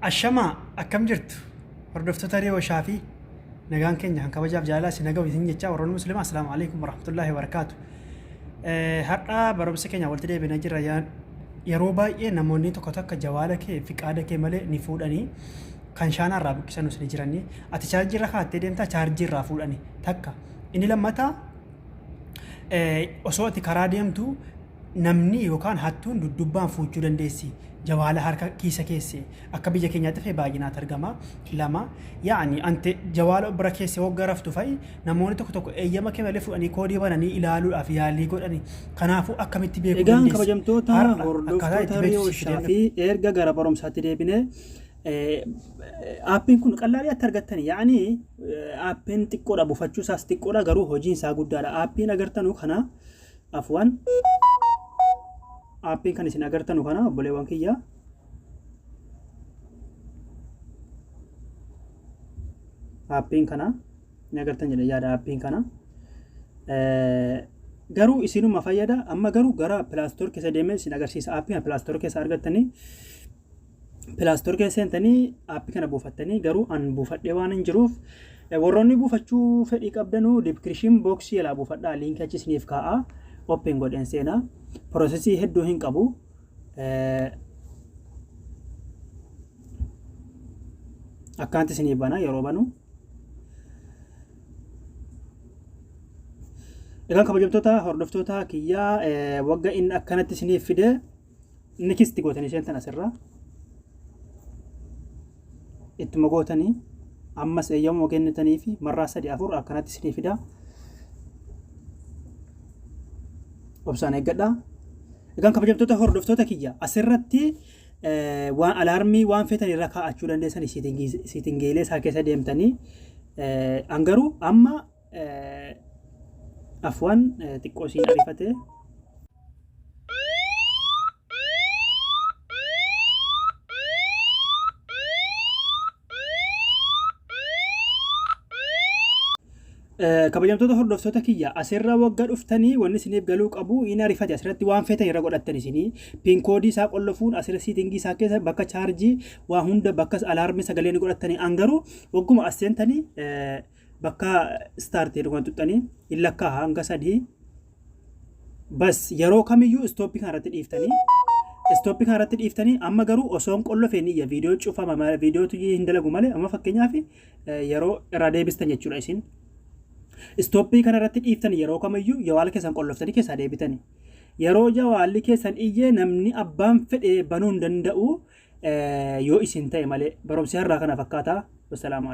Ashamaa akkam jirtu hordoftoota Riyoo Shaafii nagaan keenya kan kabajaaf jaalala isin nagahu isin jecha warroonni musliimaa assalaamu alaykum warahmatullaahi wabarakaatu. Har'a barumsa keenya walitti deebinee jirra. Yeroo baay'ee namoonni tokko tokko jawaala kee fi qaada kee malee ni fuudhanii kan shaanaa irraa buqqisan ni jiranii. Ati chaarjii irra kaattee deemtaa chaarjii irraa fuudhanii takka. Inni lammataa osoo ati karaa deemtu namni yookaan hattuun duddubbaan fuuchuu dandeessi. Jawaala harka kiisa keessee akka biyya keenyaatti ta'e baay'inaatti argama. Lama yaani ante jawaala bira keessee hoggaa raftu fa'i namoonni tokko tokko eeyyama kee malee fuudhanii koodii bananii ilaaluudhaaf yaalii godhani. Kanaafuu akkamitti beekuu dandeessi? Egaan kabajamtoota hordoftoota Riyoo Shaafii erga gara barumsaatti deebinee aappiin kun qal'aadhaan itti argattani. Yaani aappiin xiqqoodha, buufachuu isaas xiqqoodha, garuu hojiin isaa guddaadha. Aappiin agartanu kana afwan aappiin kan isin agartanu kana obboleewwan kiyya aappiin kana ni agartan jedha yaada. Aappiin kana garuu isinuma fayyada. Amma garuu gara pilaastoor keessa deemee isin agarsiisa. Aappiin pilaastoor keessa argattanii pilaastoor keessa seentanii aappii kana buufattanii, garuu an buufadhee waan hin jiruuf warroonni buufachuu fedhii qabdanuu diskiripshin booksii jalaa buufadhaa, liinkii achi isiniif kaa'a. Open godheen seenaa prosesii hedduu hin qabu. Akkaanti isinii bana yeroo banu. Egaan kabajamtoota hordoftoota kiyyaa wagga inni akkanatti isiniif fide nikisti gootanii seentan asirraa ittuma gootanii ammas eeyyama kennitanii fi marraa 3-4 akkanatti isiniif fida. Obsaan eeggadha. Egaan kabajamtoota hordoftoota kiyya asirratti waan alaarmii waan feetan irra kaa'achuu dandeessan siitingeelee isaa keessa deemtanii angaruu amma afwan xiqqoo siin ariifate kabajamtoota hordoftoota kiyya asirra wagga dhuftanii wanni isiniif galuu qabu inni ariifate asirratti waan feetan irra godhattan isinii piin koodii isaa qollofuun asirra siitingii isaa keessa bakka chaarjii waa hunda bakka alaarmii sagalee ni godhattanii angaruu wagguma as seentanii bakka staartii dhugan tuttanii illakkaa hanga 3 bas yeroo kamiyyuu istooppii kanarratti dhiiftanii istooppii kanarratti dhiiftanii amma garuu osoon qollofeen iyya viidiyoo cufama viidiyootu hin dalagu malee amma fakkeenyaaf yeroo irraa deebistan jechuudha. Isin istooppii kanarratti dhiiftanii yeroo kamiyyuu jawaala keessan qolloftanii keessaa deebitanii yeroo jawaalli keessan iyyee namni abbaan fedhe banuu hin danda'u yoo isin ta'e malee. Barumsi har'aa kana fakkaata. Wassalamu